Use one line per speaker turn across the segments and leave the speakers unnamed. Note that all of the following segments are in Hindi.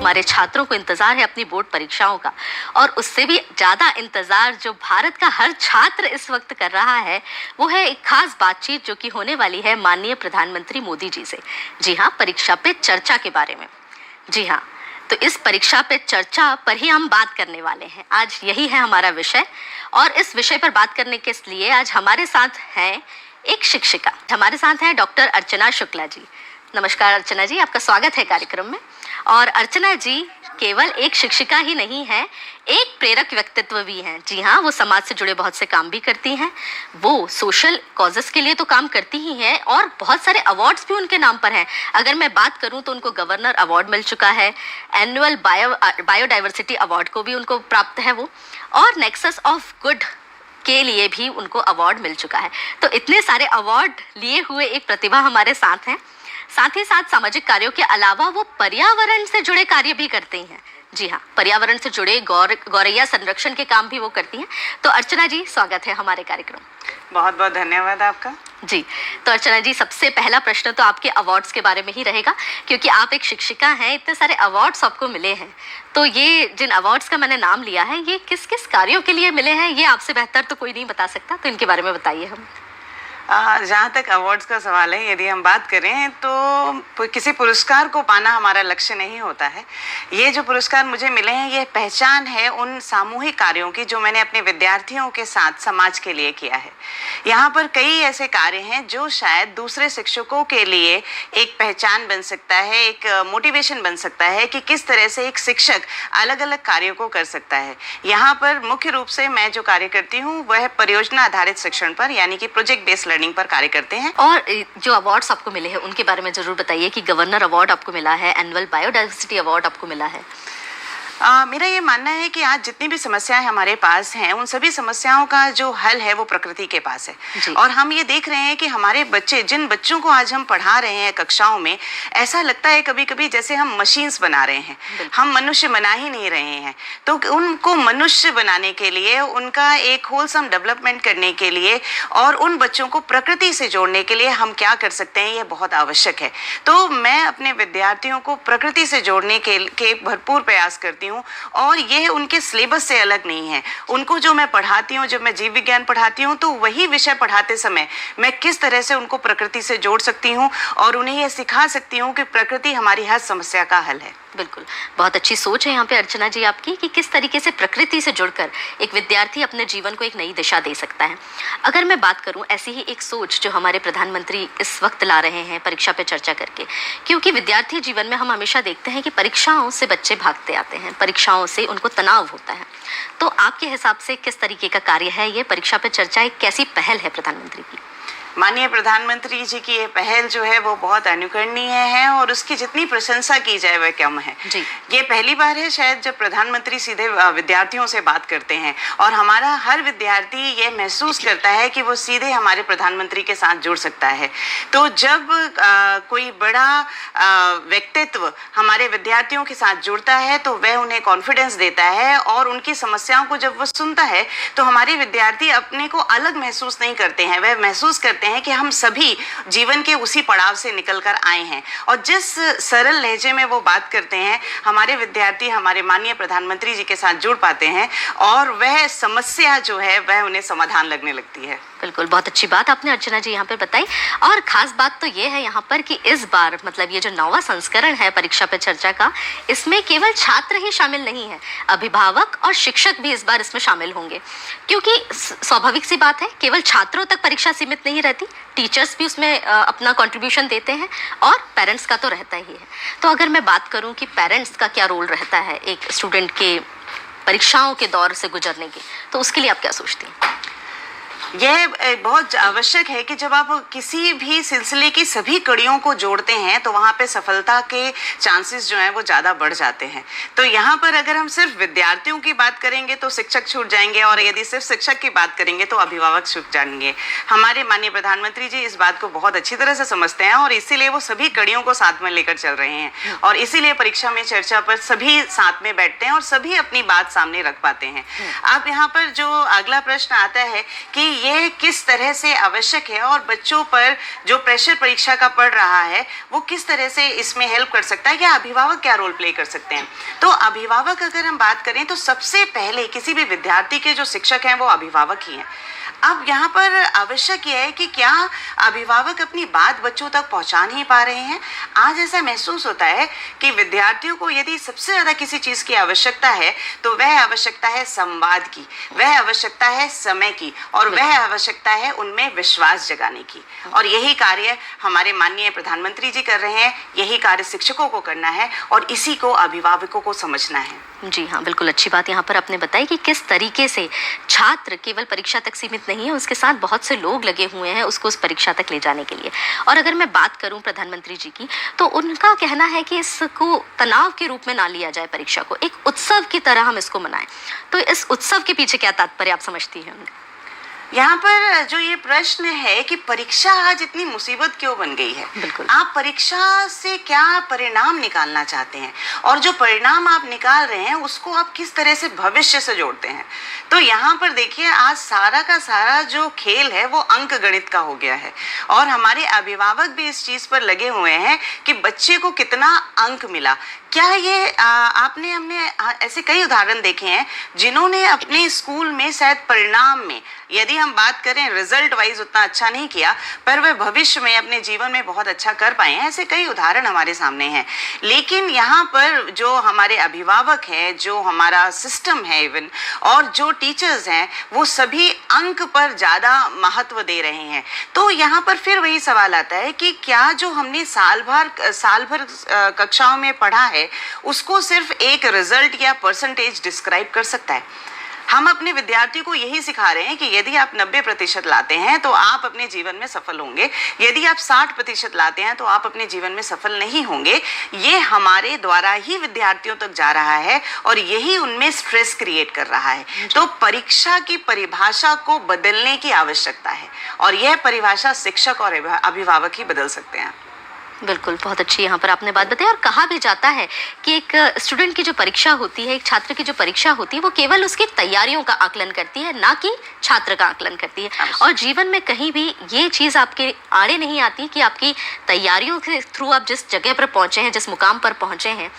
हमारे छात्रों को इंतजार है अपनी बोर्ड परीक्षाओं का, और उससे भी ज़्यादा इंतजार जो भारत का हर छात्र इस वक्त कर रहा है वो है एक खास बातचीत जो कि होने वाली है माननीय प्रधानमंत्री मोदी जी से। जी हाँ, परीक्षा पे चर्चा के बारे में। जी हाँ, तो इस परीक्षा पे चर्चा पर ही हम बात करने वाले हैं। आज यही है हमारा विषय, और इस विषय पर बात करने के लिए आज हमारे साथ हैं एक शिक्षिका। हमारे साथ हैं डॉक्टर अर्चना शुक्ला जी। नमस्कार अर्चना जी, आपका स्वागत है कार्यक्रम में। और अर्चना जी केवल एक शिक्षिका ही नहीं है, एक प्रेरक व्यक्तित्व भी हैं। जी हाँ, वो समाज से जुड़े बहुत से काम भी करती हैं। वो सोशल कॉजेस के लिए तो काम करती ही हैं, और बहुत सारे अवार्ड्स भी उनके नाम पर हैं। अगर मैं बात करूं तो उनको गवर्नर अवार्ड मिल चुका है, एनुअल बायोडाइवर्सिटी अवार्ड को भी उनको प्राप्त है वो, और नेक्सस ऑफ गुड के लिए भी उनको अवार्ड मिल चुका है। तो इतने सारे अवार्ड लिए हुए एक प्रतिभा हमारे साथ हैं। साथ ही साथ सामाजिक कार्यों के अलावा वो पर्यावरण से जुड़े कार्य भी करते हैं। जी हाँ, पर्यावरण से जुड़े गौरैया संरक्षण के काम भी वो करती हैं। तो अर्चना जी, स्वागत है हमारे कार्यक्रम।
बहुत बहुत धन्यवाद आपका।
जी, तो अर्चना जी, सबसे पहला प्रश्न तो आपके अवार्ड्स के बारे में ही रहेगा, क्योंकि आप एक शिक्षिका हैं, इतने सारे अवार्ड्स आपको मिले हैं। तो ये जिन अवार्ड्स का मैंने नाम लिया है, ये किस किस कार्यों के लिए मिले हैं, ये आपसे बेहतर तो कोई नहीं बता सकता, तो इनके बारे में बताइए हम।
जहाँ तक अवार्ड्स का सवाल है, यदि हम बात करें तो किसी पुरस्कार को पाना हमारा लक्ष्य नहीं होता है। ये जो पुरस्कार मुझे मिले हैं, ये पहचान है उन सामूहिक कार्यों की जो मैंने अपने विद्यार्थियों के साथ समाज के लिए किया है। यहाँ पर कई ऐसे कार्य हैं जो शायद दूसरे शिक्षकों के लिए एक पहचान बन सकता है, एक मोटिवेशन बन सकता है कि किस तरह से एक शिक्षक अलग अलग कार्यों को कर सकता है। यहाँ पर मुख्य रूप से मैं जो कार्य करती हूँ वह परियोजना आधारित शिक्षण पर, यानी कि प्रोजेक्ट बेस्ड लर्निंग पर कार्य करते हैं।
और जो अवार्ड्स आपको मिले हैं उनके बारे में जरूर बताइए कि गवर्नर अवार्ड आपको मिला है, एनुअल बायोडाइवर्सिटी अवार्ड आपको मिला है।
मेरा ये मानना है कि आज जितनी भी समस्याएं हमारे पास हैं, उन सभी समस्याओं का जो हल है वो प्रकृति के पास है। और हम ये देख रहे हैं कि हमारे बच्चे, जिन बच्चों को आज हम पढ़ा रहे हैं कक्षाओं में, ऐसा लगता है कभी कभी जैसे हम मशीन्स बना रहे हैं, हम मनुष्य बना ही नहीं रहे हैं। तो उनको मनुष्य बनाने के लिए, उनका एक होलसम डेवलपमेंट करने के लिए और उन बच्चों को प्रकृति से जोड़ने के लिए हम क्या कर सकते हैं, ये बहुत आवश्यक है। तो मैं अपने विद्यार्थियों को प्रकृति से जोड़ने के भरपूर प्रयास करती हूँ। और ये उनके सिलेबस से अलग नहीं है। उनको जो मैं पढ़ाती हूँ, जब मैं जीव विज्ञान पढ़ाती हूँ, तो वही विषय पढ़ाते समय मैं किस तरह से उनको प्रकृति से जोड़ सकती हूँ और उन्हें यह सिखा सकती हूँ कि प्रकृति हमारी हर समस्या का हल है।
बिल्कुल, बहुत अच्छी सोच है यहाँ पे अर्चना जी आपकी, कि किस तरीके से प्रकृति से जुड़कर एक विद्यार्थी अपने जीवन को एक नई दिशा दे सकता है। अगर मैं बात करूँ, ऐसी ही एक सोच जो हमारे प्रधानमंत्री इस वक्त ला रहे हैं परीक्षा पे चर्चा करके, क्योंकि विद्यार्थी जीवन में हम हमेशा देखते हैं कि परीक्षाओं से बच्चे भागते आते हैं, परीक्षाओं से उनको तनाव होता है। तो आपके हिसाब से किस तरीके का कार्य है ये परीक्षा पे चर्चा, एक कैसी पहल है प्रधानमंत्री की?
माननीय प्रधानमंत्री जी की ये पहल जो है वो बहुत अनुकरणीय है, और उसकी जितनी प्रशंसा की जाए वह कम है। ये पहली बार है शायद जब प्रधानमंत्री सीधे विद्यार्थियों से बात करते हैं, और हमारा हर विद्यार्थी ये महसूस करता है कि वो सीधे हमारे प्रधानमंत्री के साथ जुड़ सकता है। तो जब कोई बड़ा व्यक्तित्व हमारे विद्यार्थियों के साथ जुड़ता है तो वह उन्हें कॉन्फिडेंस देता है, और उनकी समस्याओं को जब वो सुनता है तो हमारे विद्यार्थी अपने को अलग महसूस नहीं करते हैं। वह महसूस करते हैं कि हम सभी जीवन के उसी पड़ाव से निकलकर आए हैं। और जिस सरल लहजे में वो बात करते हैं, हमारे विद्यार्थी हमारे माननीय प्रधानमंत्री जी के साथ जुड़ पाते हैं, और वह समस्या जो है वह उन्हें समाधान लगने लगती है।
बिल्कुल, बहुत अच्छी बात आपने अर्चना जी यहाँ पे बताई। और खास बात तो ये है यहाँ पर कि इस बार मतलब ये जो 9वां संस्करण है परीक्षा पे चर्चा का, इसमें केवल छात्र ही शामिल नहीं है, अभिभावक और शिक्षक भी इस बार इसमें शामिल होंगे। क्योंकि स्वाभाविक सी बात है, केवल छात्रों तक परीक्षा सीमित नहीं रहती, टीचर्स भी उसमें अपना कंट्रीब्यूशन देते हैं, और पेरेंट्स का तो रहता ही है। तो अगर मैं बात करूँ कि पेरेंट्स का क्या रोल रहता है एक स्टूडेंट के परीक्षाओं के दौर से गुजरने के, तो उसके लिए आप क्या सोचती हैं?
यह बहुत आवश्यक है कि जब आप किसी भी सिलसिले की सभी कड़ियों को जोड़ते हैं तो वहाँ पे सफलता के चांसेस जो हैं वो ज़्यादा बढ़ जाते हैं। तो यहाँ पर अगर हम सिर्फ विद्यार्थियों की बात करेंगे तो शिक्षक छूट जाएंगे, और यदि सिर्फ शिक्षक की बात करेंगे तो अभिभावक छूट जाएंगे। हमारे माननीय प्रधानमंत्री जी इस बात को बहुत अच्छी तरह से समझते हैं, और इसीलिए वो सभी कड़ियों को साथ में लेकर चल रहे हैं, और इसीलिए परीक्षा में चर्चा पर सभी साथ में बैठते हैं और सभी अपनी बात सामने रख पाते हैं। अब यहाँ पर जो अगला प्रश्न आता है कि ये किस तरह से आवश्यक है और बच्चों पर जो प्रेशर परीक्षा का पड़ रहा है वो किस तरह से इसमें हेल्प कर सकता है, या अभिभावक क्या रोल प्ले कर सकते हैं। तो अभिभावक अगर हम बात करें तो सबसे पहले किसी भी विद्यार्थी के जो शिक्षक हैं वो अभिभावक ही हैं। अब यहाँ पर आवश्यक यह है कि क्या अभिभावक अपनी बात बच्चों तक पहुँचा नहीं पा रहे हैं। आज ऐसा महसूस होता है कि विद्यार्थियों को यदि सबसे ज़्यादा किसी चीज़ की आवश्यकता है तो वह आवश्यकता है संवाद की, वह आवश्यकता है समय की, और वह आवश्यकता है उनमें विश्वास जगाने की। और यही कार्य हमारे माननीय प्रधानमंत्री जी कर रहे हैं, यही कार्य शिक्षकों को करना है और इसी को अभिभावकों को समझना है।
जी हाँ, बिल्कुल अच्छी बात यहाँ पर आपने बताई कि किस तरीके से छात्र केवल परीक्षा तक सीमित नहीं है, उसके साथ बहुत से लोग लगे हुए हैं उसको उस परीक्षा तक ले जाने के लिए। और अगर मैं बात करूँ प्रधानमंत्री जी की, तो उनका कहना है कि इसको तनाव के रूप में ना लिया जाए, परीक्षा को एक उत्सव की तरह हम इसको मनाएं। तो इस उत्सव के पीछे क्या तात्पर्य आप समझती हैं?
यहाँ पर जो ये प्रश्न है कि परीक्षा आज इतनी मुसीबत क्यों बन गई है, आप परीक्षा से क्या परिणाम निकालना चाहते हैं और जो परिणाम आप निकाल रहे हैं उसको आप किस तरह से भविष्य से जोड़ते हैं। तो यहाँ पर देखिए, आज सारा का सारा जो खेल है वो अंक गणित का हो गया है और हमारे अभिभावक भी इस चीज़ पर लगे हुए हैं कि बच्चे को कितना अंक मिला। क्या ये हमने ऐसे कई उदाहरण देखे हैं जिन्होंने अपने स्कूल में शायद परिणाम में, यदि हम बात करें रिजल्ट वाइज उतना अच्छा नहीं किया, पर वह भविष्य में अपने जीवन में बहुत अच्छा कर पाए हैं। ऐसे कई उदाहरण हमारे सामने हैं। लेकिन यहाँ पर जो हमारे अभिभावक हैं, जो हमारा सिस्टम है इवन, और जो टीचर्स हैं, वो सभी अंक पर ज़्यादा महत्व दे रहे हैं। तो यहाँ पर फिर वही सवाल आता है कि क्या जो हमने साल भर कक्षाओं में पढ़ा है उसको सिर्फ एक रिजल्ट या परसेंटेज डिस्क्राइब कर सकता है। हम अपने विद्यार्थियों को यही सिखा रहे हैं कि यदि आप 90% लाते हैं तो आप अपने जीवन में सफल होंगे, यदि आप 60% लाते हैं तो आप अपने जीवन में सफल नहीं होंगे। ये हमारे द्वारा ही विद्यार्थियों तक जा रहा है और यही उनमें स्ट्रेस क्रिएट कर रहा है। तो परीक्षा की परिभाषा को बदलने की आवश्यकता है और यह परिभाषा शिक्षक और अभिभावक ही बदल सकते हैं।
बिल्कुल, बहुत अच्छी यहाँ पर आपने बात बताई। और कहा भी जाता है कि एक स्टूडेंट की जो परीक्षा होती है, एक छात्र की जो परीक्षा होती है, वो केवल उसकी तैयारियों का आकलन करती है, ना कि छात्र का आकलन करती है। और जीवन में कहीं भी ये चीज़ आपके आड़े नहीं आती कि आपकी तैयारियों के थ्रू आप जिस जगह पर पहुँचे हैं, जिस मुकाम पर पहुँचे हैं,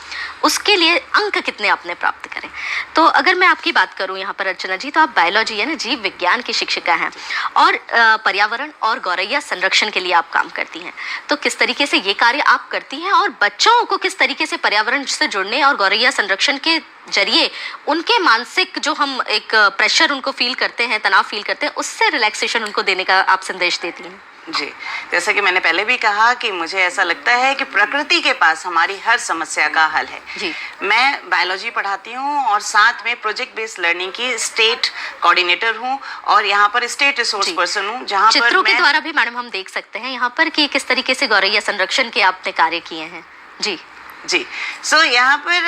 उसके लिए अंक कितने आपने प्राप्त करें। तो अगर मैं आपकी बात करूँ यहाँ पर अर्चना जी, तो आप बायोलॉजी यानी जीव विज्ञान की शिक्षिका हैं और पर्यावरण और गौरैया संरक्षण के लिए आप काम करती हैं। तो किस तरीके से ये कार्य आप करती हैं और बच्चों को किस तरीके से पर्यावरण से जुड़ने और गौरैया संरक्षण के जरिए उनके मानसिक जो हम एक प्रेशर उनको फील करते हैं, तनाव फील करते हैं, उससे रिलैक्सेशन उनको देने का आप संदेश देती हैं?
जी, जैसा कि मैंने पहले भी कहा कि मुझे ऐसा लगता है कि प्रकृति के पास हमारी हर समस्या का हल है।
जी।
मैं बायोलॉजी पढ़ाती हूँ और साथ में प्रोजेक्ट बेस्ड लर्निंग की स्टेट कोऑर्डिनेटर हूँ और यहाँ पर स्टेट रिसोर्स पर्सन हूँ, जहाँ पर
चित्रों के द्वारा भी मैडम हम देख सकते हैं यहाँ पर कि किस तरीके से गौरैया संरक्षण के आपने कार्य किए हैं। जी
जी, सो यहाँ पर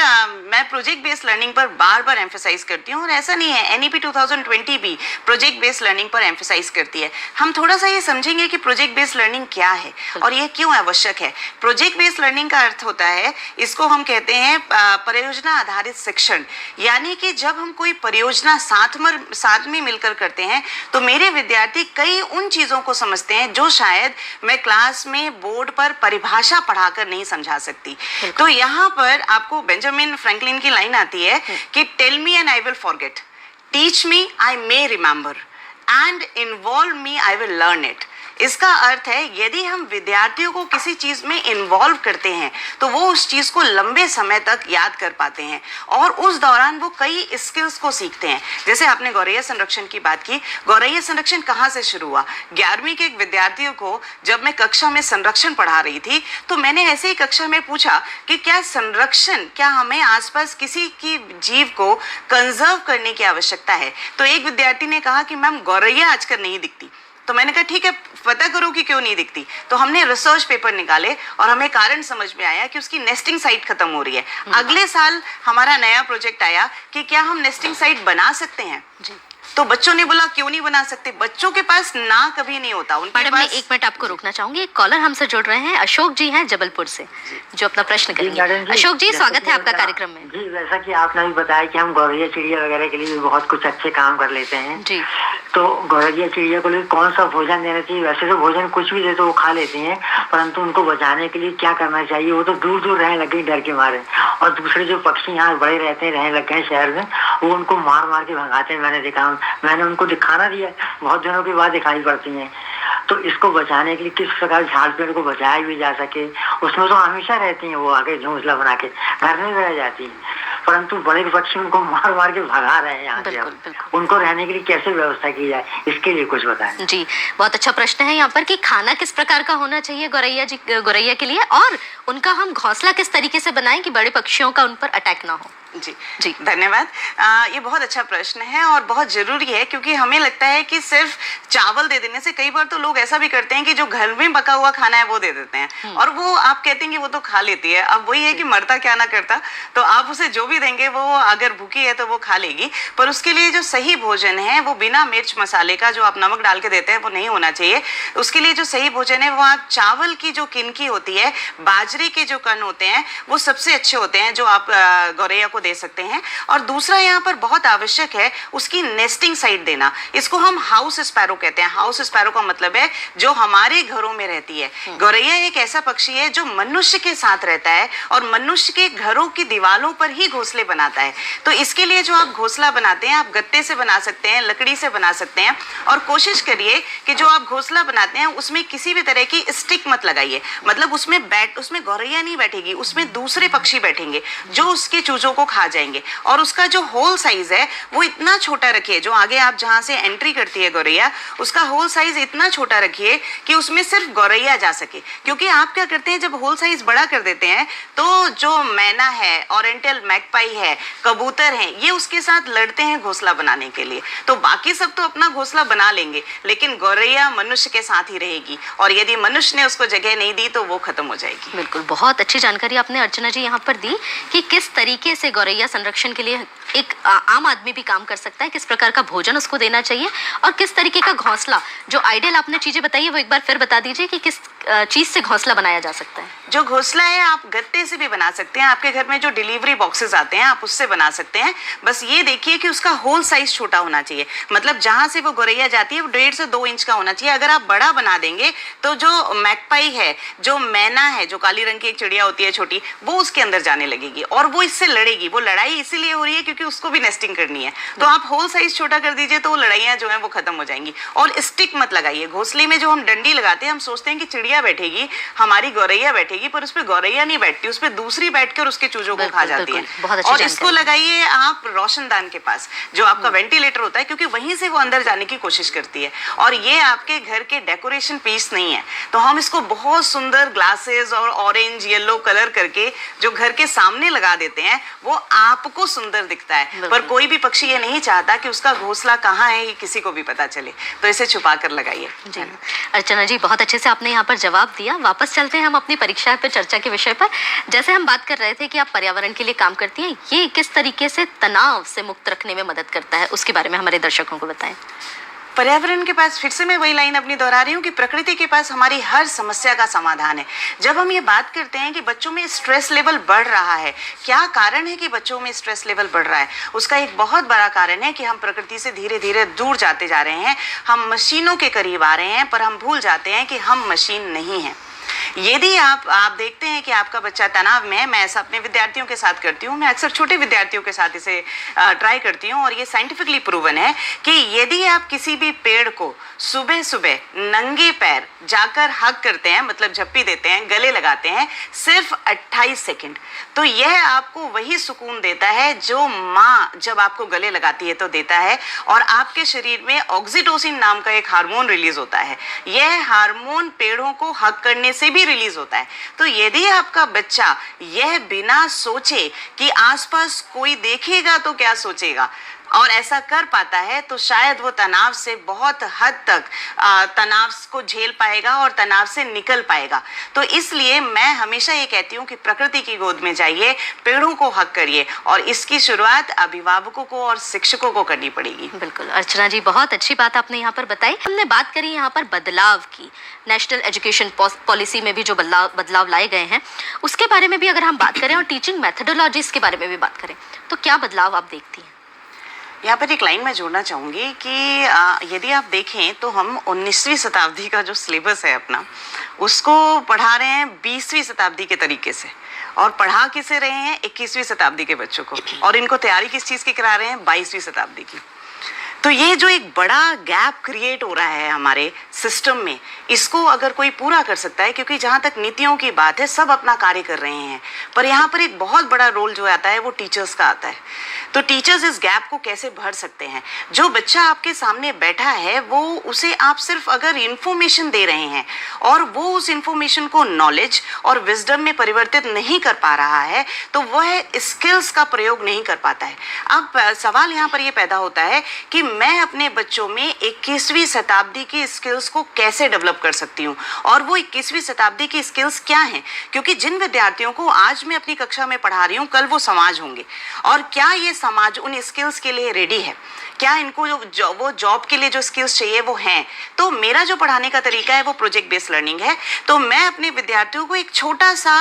मैं प्रोजेक्ट बेस्ड लर्निंग पर बार बार एम्फेसाइज करती हूँ और ऐसा नहीं है, एनईपी 2020 भी प्रोजेक्ट बेस्ड लर्निंग पर एम्फेसाइज करती है। हम थोड़ा सा ये समझेंगे कि प्रोजेक्ट बेस्ड लर्निंग क्या है और ये क्यों आवश्यक है। प्रोजेक्ट बेस्ड लर्निंग का अर्थ होता है, इसको हम कहते हैं परियोजना आधारित शिक्षण, यानी कि जब हम कोई परियोजना साथ में मिलकर करते हैं तो मेरे विद्यार्थी कई उन चीज़ों को समझते हैं जो शायद मैं क्लास में बोर्ड पर परिभाषा पढ़ाकर नहीं समझा सकती। तो यहाँ पर आपको बेंजामिन फ्रैंकलिन की लाइन आती है कि tell me and I will forget, teach me I may remember and involve me I will learn it. इसका अर्थ है, यदि हम विद्यार्थियों को किसी चीज में इन्वॉल्व करते हैं तो वो उस चीज को लंबे समय तक याद कर पाते हैं और उस दौरान वो कई स्किल्स को सीखते हैं। जैसे आपने गौरैया संरक्षण की बात की, गौरैया संरक्षण कहाँ से शुरू हुआ? 11वीं के एक विद्यार्थियों को जब मैं कक्षा में संरक्षण पढ़ा रही थी तो मैंने ऐसे ही कक्षा में पूछा कि क्या हमें आसपास किसी की जीव को कंजर्व करने की आवश्यकता है? तो एक विद्यार्थी ने कहा कि मैम गौरैया आजकल नहीं दिखती। तो मैंने कहा ठीक है, पता करो कि क्यों नहीं दिखती। तो हमने रिसर्च पेपर निकाले और हमें कारण समझ में आया कि उसकी नेस्टिंग साइट खत्म हो रही है। अगले साल हमारा नया प्रोजेक्ट आया कि क्या हम नेस्टिंग साइट बना सकते हैं। तो बच्चों ने बोला क्यों नहीं बना सकते, बच्चों के पास ना कभी नहीं होता उनके
मैडम मैं
पास।
1 मिनट आपको रोकना चाहूंगी, एक कॉलर हमसे जुड़ रहे हैं, अशोक जी हैं जबलपुर से, जो अपना प्रश्न करेंगे। अशोक जी, स्वागत है आपका कार्यक्रम में।
जी, जैसा कि आपने भी बताया कि हम गौरैया चिड़िया वगैरह के लिए भी बहुत कुछ अच्छे काम कर लेते हैं
जी।
तो गौरैया चिड़िया को लिए कौन सा भोजन देना चाहिए? वैसे तो भोजन कुछ भी दे तो वो खा लेती हैं, परंतु उनको बचाने के लिए क्या करना चाहिए? वो तो दूर दूर रहने लगे डर के मारे, और दूसरे जो पक्षी यहाँ बड़े रहते हैं, रहने लग गए शहर में, वो उनको मार मार के भगाते हैं। मैंने देखा, मैंने उनको दिखाना दिया, बहुत दिनों के बाद दिखाई पड़ती हैं। तो इसको बचाने के लिए किस प्रकार झाड़ पेड़ को बचाया भी जा सके? उसमें तो हमेशा रहती हैं वो, आगे घोंसला बना के घर में रह जाती है, परंतु बड़े पक्षी उनको मार मार के भगा रहे हैं यहाँ से। उनको रहने के लिए कैसे व्यवस्था की जाए, इसके लिए कुछ बताएं।
जी, बहुत अच्छा प्रश्न है यहाँ पर कि खाना किस प्रकार का होना चाहिए गौरैया के लिए, और उनका हम घोंसला किस तरीके से बनाएं कि बड़े पक्षियों का उन पर अटैक ना हो।
जी जी, धन्यवाद। ये बहुत अच्छा प्रश्न है और बहुत जरूरी है, क्योंकि हमें लगता है कि सिर्फ चावल दे देने से, कई बार तो लोग ऐसा भी करते हैं कि जो घर में पका हुआ खाना है वो दे देते हैं, और वो आप कहते हैं कि वो तो खा लेती है। अब वही है कि मरता क्या ना करता, तो आप उसे जो भी देंगे वो अगर भूखी है तो वो खा लेगी, पर उसके लिए जो सही भोजन है वो बिना मिर्च मसाले का, जो आप नमक डाल के देते हैं, वो नहीं होना चाहिए। उसके लिए जो सही भोजन है वो आप चावल की जो किनकी होती है, बाजरे के जो कण होते हैं, वो सबसे अच्छे होते हैं जो आप गौरैया को दे सकते हैं। और दूसरा यहाँ पर बहुत आवश्यक है उसकी नेस्टिंग साइट देना। इसको हम हाउस स्पैरो कहते हैं। हाउस स्पैरो का मतलब है जो हमारे घरों में रहती है। गौरैया एक ऐसा पक्षी है जो मनुष्य के साथ रहता है और मनुष्य के घरों की दीवारों पर ही घोंसले बनाता है। तो इसके लिए जो आप घोंसला बनाते हैं, आप गत्ते से बना सकते हैं, लकड़ी से बना सकते हैं, और कोशिश करिए कि जो आप घोंसला बनाते हैं उसमें किसी भी तरह की स्टिक मत लगाइए। मतलब उसमें गौरैया नहीं बैठेगी, उसमें दूसरे पक्षी बैठेंगे जो उसके चूजों को खा जाएंगे। और उसका जो होल साइज है वो इतना छोटा रखिए, जो आगे आप जहां से एंट्री करती है गौरैया, उसका होल साइज इतना छोटा रखिए कि उसमें सिर्फ गौरैया जा सके। क्योंकि आप क्या करते हैं, जब होल साइज बड़ा कर देते हैं तो जो मैना है, ओरिएंटल मैगपाई है, कबूतर हैं, ये उसके साथ लड़ते हैं घोंसला बनाने के लिए। तो बाकी सब तो अपना घोंसला बना लेंगे, लेकिन गौरैया मनुष्य के साथ ही रहेगी, और यदि मनुष्य ने उसको जगह नहीं दी तो वो खत्म हो जाएगी।
बिल्कुल, बहुत अच्छी जानकारी आपने अर्चना जी यहाँ पर दी कि किस तरीके से गौरैया संरक्षण के लिए एक आम आदमी भी काम कर सकता है, किस प्रकार का भोजन उसको देना चाहिए, और किस तरीके का घोंसला, जो आइडियल आपने चीजें बताई है वो एक बार फिर बता दीजिए कि किस चीज से घोंसला बनाया जा सकता है।
जो घोंसला है आप गत्ते से भी बना सकते हैं, आपके घर में जो डिलीवरी बॉक्सेस आते हैं आप उससे बना सकते हैं। बस ये देखिए कि उसका होल साइज छोटा होना चाहिए, मतलब जहां से वो गौरैया जाती है वो 1.5 से 2 इंच का होना चाहिए। अगर आप बड़ा बना देंगे तो जो मैगपाई है, जो मैना है, जो काली रंग की एक चिड़िया होती है छोटी, वो उसके अंदर जाने लगेगी और वो इससे लड़ेगी। वो लड़ाई इसीलिए हो रही है क्योंकि उसको भी नेस्टिंग करनी है। तो आप होल साइज छोटा कर दीजिए तो वो लड़ाइयां जो है वो खत्म हो जाएंगी। और स्टिक मत लगाइए घोंसले में। जो हम डंडी लगाते हैं, हम सोचते हैं कि चिड़िया बैठेगी, हमारी गौरैया बैठेगी, पर उस पर गौरैया नहीं बैठती, उस पर दूसरी बैठकर उसके चूजों को खा जाती है। और इसको लगाइए आप रोशनदान के पास, जो आपका वेंटिलेटर होता है, क्योंकि वहीं से वो अंदर जाने की कोशिश करती है। और ये आपके घर के डेकोरेशन पीस नहीं है, तो हम इसको बहुत सुंदर ग्लासेस और ऑरेंज येलो कलर करके जो घर के सामने लगा देते हैं, वो आपको सुंदर दिखता है। पर कोई भी पक्षी ये नहीं चाहता कि उसका घोंसला कहाँ है ये किसी को भी पता चले, तो इसे छुपा कर लगाइए।
जी अर्चना जी, बहुत अच्छे से आपने यहाँ पर जवाब दिया। वापस चलते हैं हम अपनी परीक्षा पे चर्चा के विषय पर। जैसे हम बात कर रहे थे कि आप पर्यावरण के लिए काम करती हैं, ये किस तरीके से तनाव से मुक्त रखने में मदद करता है, उसके बारे में हमारे दर्शकों को बताएं।
पर्यावरण के पास फिर से मैं वही लाइन अपनी दोहरा रही हूँ कि प्रकृति के पास हमारी हर समस्या का समाधान है। जब हम ये बात करते हैं कि बच्चों में स्ट्रेस लेवल बढ़ रहा है, क्या कारण है कि बच्चों में स्ट्रेस लेवल बढ़ रहा है? उसका एक बहुत बड़ा कारण है कि हम प्रकृति से धीरे धीरे दूर जाते जा रहे हैं। हम मशीनों के करीब आ रहे हैं, पर हम भूल जाते हैं कि हम मशीन नहीं हैं। यदि आप देखते हैं कि आपका बच्चा तनाव में है, मैं ऐसा अपने विद्यार्थियों के साथ करती हूँ, मैं अक्सर छोटे विद्यार्थियों के साथ इसे ट्राई करती हूँ, और ये साइंटिफिकली प्रूवन है कि यदि आप किसी भी पेड़ को सुबह सुबह नंगे पैर जाकर हग करते हैं, मतलब झप्पी देते हैं, गले लगाते हैं, सिर्फ 28 सेकंड, तो यह आपको वही सुकून देता है जो माँ जब आपको गले लगाती है तो देता है। और आपके शरीर में ऑक्सीटोसिन नाम का एक हार्मोन रिलीज होता है। यह हार्मोन पेड़ों को हग करने से भी रिलीज होता है। तो यदि आपका बच्चा यह बिना सोचे कि आसपास कोई देखेगा तो क्या सोचेगा, और ऐसा कर पाता है तो शायद वो तनाव से बहुत हद तक तनाव को झेल पाएगा और तनाव से निकल पाएगा। तो इसलिए मैं हमेशा ये कहती हूँ कि प्रकृति की गोद में जाइए, पेड़ों को हक करिए, और इसकी शुरुआत अभिभावकों को और शिक्षकों को करनी पड़ेगी।
बिल्कुल अर्चना जी, बहुत अच्छी बात आपने यहाँ पर बताई। हमने बात करी यहाँ पर बदलाव की, नेशनल एजुकेशन पॉलिसी में भी जो बदलाव लाए गए हैं उसके बारे में भी अगर हम बात करें और टीचिंग मेथडोलॉजीज के बारे में भी बात करें तो क्या बदलाव आप देखती हैं?
यहाँ पर एक लाइन मैं जोड़ना चाहूँगी कि यदि आप देखें तो हम 19वीं शताब्दी का जो सिलेबस है अपना, उसको पढ़ा रहे हैं 20वीं शताब्दी के तरीके से, और पढ़ा किसे रहे हैं 21वीं शताब्दी के बच्चों को, और इनको तैयारी किस चीज़ की करा रहे हैं 22वीं शताब्दी की। तो ये जो एक बड़ा गैप क्रिएट हो रहा है हमारे सिस्टम में, इसको अगर कोई पूरा कर सकता है, क्योंकि जहाँ तक नीतियों की बात है सब अपना कार्य कर रहे हैं, पर यहाँ पर एक बहुत बड़ा रोल जो आता है वो टीचर्स का आता है। तो टीचर्स इस गैप को कैसे भर सकते हैं? जो बच्चा आपके सामने बैठा है वो उसे आप सिर्फ अगर इन्फॉर्मेशन दे रहे हैं और वो उस इन्फॉर्मेशन को नॉलेज और विजडम में परिवर्तित नहीं कर पा रहा है तो वह स्किल्स का प्रयोग नहीं कर पाता है। अब सवाल यहाँ पर ये पैदा होता है कि मैं अपने बच्चों में 21वीं शताब्दी की स्किल्स को कैसे डेवलप कर सकती हूँ, और वो 21वीं शताब्दी की स्किल्स क्या हैं? क्योंकि जिन विद्यार्थियों को आज मैं अपनी कक्षा में पढ़ा रही हूँ कल वो समाज होंगे, और क्या ये समाज उन स्किल्स के लिए रेडी है? क्या इनको वो जॉब के लिए जो स्किल्स चाहिए वो हैं? तो मेरा जो पढ़ाने का तरीका है वो प्रोजेक्ट बेस्ड लर्निंग है। तो मैं अपने विद्यार्थियों को एक छोटा सा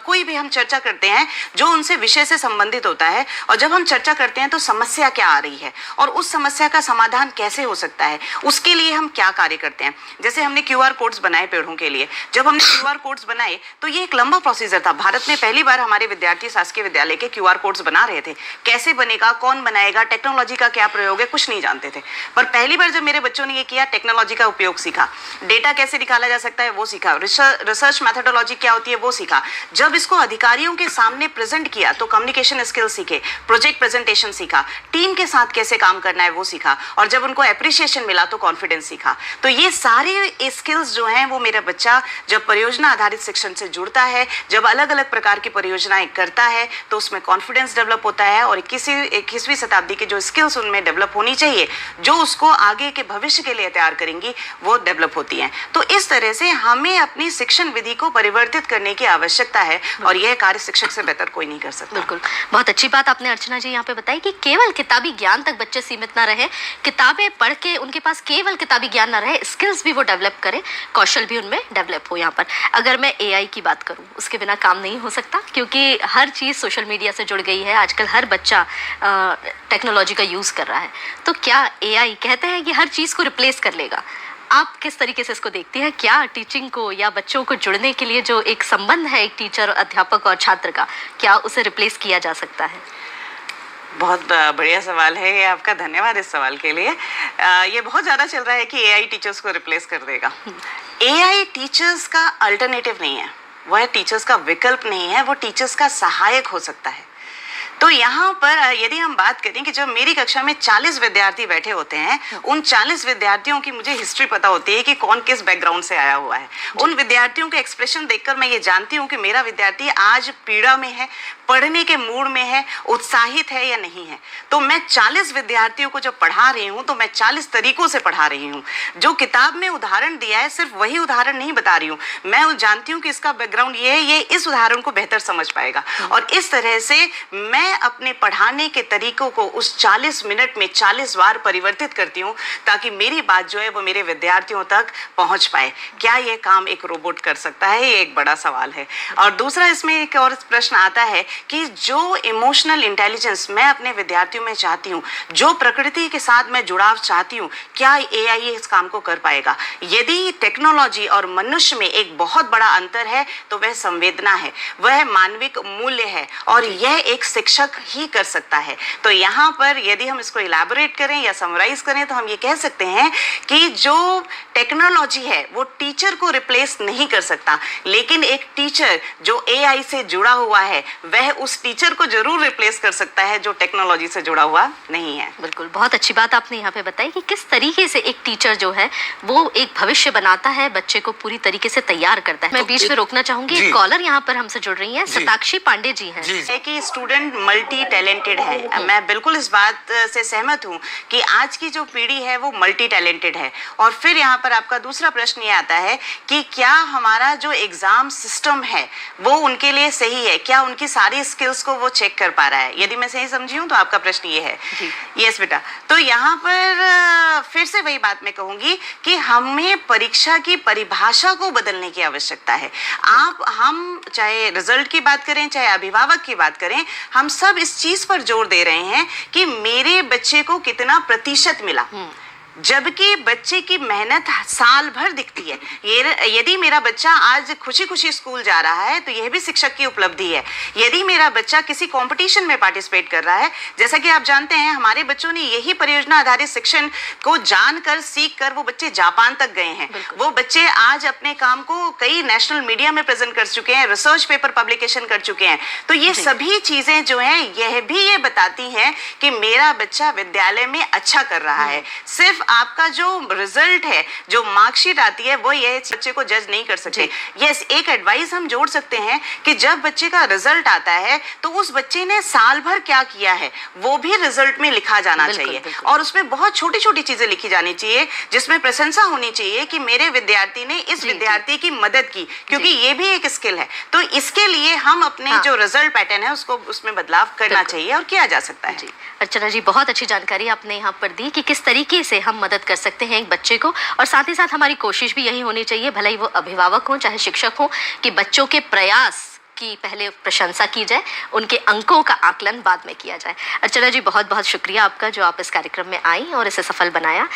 कोई भी हम चर्चा करते हैं जो उनसे विषय से संबंधित होता है, और जब हम चर्चा करते हैं तो समस्या क्या आ रही है और उस समस्या का समाधान कैसे हो सकता है, उसके लिए हम क्या कार्य करते हैं। जैसे हमने QR कोड्स बनाए पेड़ों के लिए, जब हमने QR कोड्स बनाए तो ये एक लंबा प्रोसीजर था। भारत में पहली बार हमारे विद्यार्थी शासकीय विद्यालय के QR कोड्स बना रहे थे। कैसे बनेगा, कौन बनाएगा, टेक्नोलॉजी का क्या प्रयोग है, कुछ नहीं जानते थे। पर पहली बार जब मेरे बच्चों ने ये किया, टेक्नोलॉजी का उपयोग सीखा, डेटा कैसे निकाला जा सकता है वो सीखा, रिसर्च मेथोडोलॉजी क्या होती है वो सीखा। जब इसको अधिकारियों के सामने प्रेजेंट किया तो कम्युनिकेशन स्किल सीखे, प्रोजेक्ट प्रेजेंटेशन सीखा, टीम के साथ कैसे काम करना है वो सीखा, और जब उनको एप्रिसिएशन मिला तो कॉन्फिडेंस सीखा। तो ये सारे स्किल्स जो हैं वो मेरा बच्चा जब परियोजना आधारित शिक्षण से जुड़ता है, जब अलग अलग प्रकार की परियोजनाएं करता है तो उसमें कॉन्फिडेंस डेवलप होता है, और 21वीं शताब्दी की जो स्किल्स उनमें डेवलप होनी चाहिए जो उसको आगे के भविष्य के लिए तैयार करेंगी वो डेवलप होती हैं। तो इस तरह से हमें अपनी शिक्षण विधि को परिवर्तित करने की आवश्यकता है, और यह कार्य शिक्षक से बेहतर कोई नहीं कर सकता।
बिल्कुल, बहुत अच्छी बात आपने अर्चना जी यहाँ पे बताई कि केवल किताबी ज्ञान तक बच्चे सीमित ना रहे, किताबें पढ़ के उनके पास केवल किताबी ज्ञान ना रहे, स्किल्स भी वो डेवलप करें, कौशल भी उनमें डेवलप हो। यहाँ पर अगर मैं AI की बात करूँ, उसके बिना काम नहीं हो सकता, क्योंकि हर चीज़ सोशल मीडिया से जुड़ गई है। आजकल हर बच्चा टेक्नोलॉजी का यूज़ कर रहा है। तो क्या AI कहते हैं कि हर चीज़ को रिप्लेस कर लेगा? आप किस तरीके से इसको देखती हैं? क्या टीचिंग को या बच्चों को जुड़ने के लिए जो एक संबंध है एक टीचर, अध्यापक और छात्र का, क्या उसे रिप्लेस किया जा सकता है?
बहुत बढ़िया सवाल है ये आपका, धन्यवाद इस सवाल के लिए। ये बहुत ज़्यादा चल रहा है कि AI टीचर्स को रिप्लेस कर देगा। AI टीचर्स का अल्टरनेटिव नहीं है, वह टीचर्स का विकल्प नहीं है, वो टीचर्स का सहायक हो सकता है। तो यहाँ पर यदि हम बात करें कि जब मेरी कक्षा में 40 विद्यार्थी बैठे होते हैं, उन 40 विद्यार्थियों की मुझे हिस्ट्री पता होती है कि कौन किस बैकग्राउंड से आया हुआ है। उन विद्यार्थियों के एक्सप्रेशन देखकर मैं ये जानती हूँ कि मेरा विद्यार्थी आज पीड़ा में है, पढ़ने के मूड में है, उत्साहित है या नहीं है। तो मैं 40 विद्यार्थियों को जब पढ़ा रही हूँ तो मैं 40 तरीकों से पढ़ा रही हूँ। जो किताब में उदाहरण दिया है सिर्फ वही उदाहरण नहीं बता रही हूँ, मैं जानती हूँ कि इसका बैकग्राउंड ये है, ये इस उदाहरण को बेहतर समझ पाएगा। और इस तरह से मैं अपने पढ़ाने के तरीकों को उस 40 मिनट में 40 बार परिवर्तित करती हूँ ताकि मेरी बात जो है वो मेरे विद्यार्थियों तक पहुँच पाए। क्या ये काम एक रोबोट कर सकता है? ये एक बड़ा सवाल है। और दूसरा इसमें एक और प्रश्न आता है कि जो इमोशनल इंटेलिजेंस मैं अपने विद्यार्थियों में चाहती हूँ, जो प्रकृति के साथ मैं जुड़ाव चाहती हूँ, क्या AI इस काम को कर पाएगा? यदि टेक्नोलॉजी और मनुष्य में एक बहुत बड़ा अंतर है तो वह संवेदना है, वह मानविक मूल्य है, और यह एक शिक्षक ही कर सकता है। तो यहाँ पर यदि हम इसको इलैबोरेट करें या समराइज करें तो हम ये कह सकते हैं कि जो टेक्नोलॉजी है वो टीचर को रिप्लेस नहीं कर सकता, लेकिन एक टीचर जो AI से जुड़ा हुआ है वह उस टीचर को जरूर रिप्लेस कर सकता है जो टेक्नोलॉजी से जुड़ा हुआ नहीं है।
बिल्कुल, बहुत अच्छी बात आपने यहाँ पे बताई कि किस तरीके से एक टीचर जो है वो एक भविष्य बनाता है, बच्चे को पूरी तरीके से तैयार करता है। मैं बीच में रोकना चाहूंगी, एक कॉलर यहाँ पर हमसे जुड़ रही है, शताक्षी पांडे जी हैं।
कि स्टूडेंट मल्टी टैलेंटेड है। मैं बिल्कुल इस बात से सहमत हूँ कि आज की जो पीढ़ी है वो मल्टी टैलेंटेड है। और फिर यहाँ पर आपका दूसरा प्रश्न ये आता है कि क्या हमारा जो एग्जाम सिस्टम है वो उनके लिए सही है, क्या उनकी सारी स्किल्स को वो चेक कर पा रहा है। यदि मैं सही समझी हूँ तो आपका प्रश्न ये है। यस बेटा, तो यहाँ पर फिर से वही बात मैं कहूंगी कि हमें परीक्षा की परिभाषा को बदलने की आवश्यकता है। हम चाहे रिजल्ट की बात करें, चाहे अभिभावक की बात करें, हम सब इस चीज पर जोर दे रहे हैं कि मेरे बच्चे को कितना प्रतिशत मिला, जबकि बच्चे की मेहनत साल भर दिखती है। यदि मेरा बच्चा आज खुशी खुशी स्कूल जा रहा है तो यह भी शिक्षक की उपलब्धि है। यदि मेरा बच्चा किसी कंपटीशन में पार्टिसिपेट कर रहा है, जैसा कि आप जानते हैं हमारे बच्चों ने यही परियोजना आधारित शिक्षण को जानकर सीख कर वो बच्चे जापान तक गए हैं। वो बच्चे आज अपने काम को कई नेशनल मीडिया में प्रेजेंट कर चुके हैं, रिसर्च पेपर पब्लिकेशन कर चुके हैं। तो ये सभी चीजें जो है यह भी ये बताती हैं कि मेरा बच्चा विद्यालय में अच्छा कर रहा है। सिर्फ आपका जो रिजल्ट है, जो मार्कशीट आती है, वो ये बच्चे को जज नहीं कर सकते। यस, एक एडवाइस हम जोड़ सकते हैं कि जब बच्चे का रिजल्ट आता है तो उस बच्चे ने साल भर क्या किया है वो भी रिजल्ट में लिखा जाना चाहिए। और उसमें बहुत छोटी छोटी चीजें लिखी जानी चाहिए जिसमें प्रशंसा होनी चाहिए कि मेरे विद्यार्थी ने इस विद्यार्थी की मदद की, क्योंकि ये भी एक स्किल है। तो इसके लिए हम अपने जो रिजल्ट पैटर्न है उसको उसमें बदलाव करना चाहिए और किया जा सकता है।
अर्चना जी, बहुत अच्छी जानकारी आपने यहाँ पर दी कि किस तरीके से हम मदद कर सकते हैं एक बच्चे को, और साथ ही साथ हमारी कोशिश भी यही होनी चाहिए, भले ही वो अभिभावक हो चाहे शिक्षक हो, कि बच्चों के प्रयास की पहले प्रशंसा की जाए, उनके अंकों का आकलन बाद में किया जाए। अर्चना जी, बहुत बहुत शुक्रिया आपका जो आप इस कार्यक्रम में आई और इसे सफल बनाया।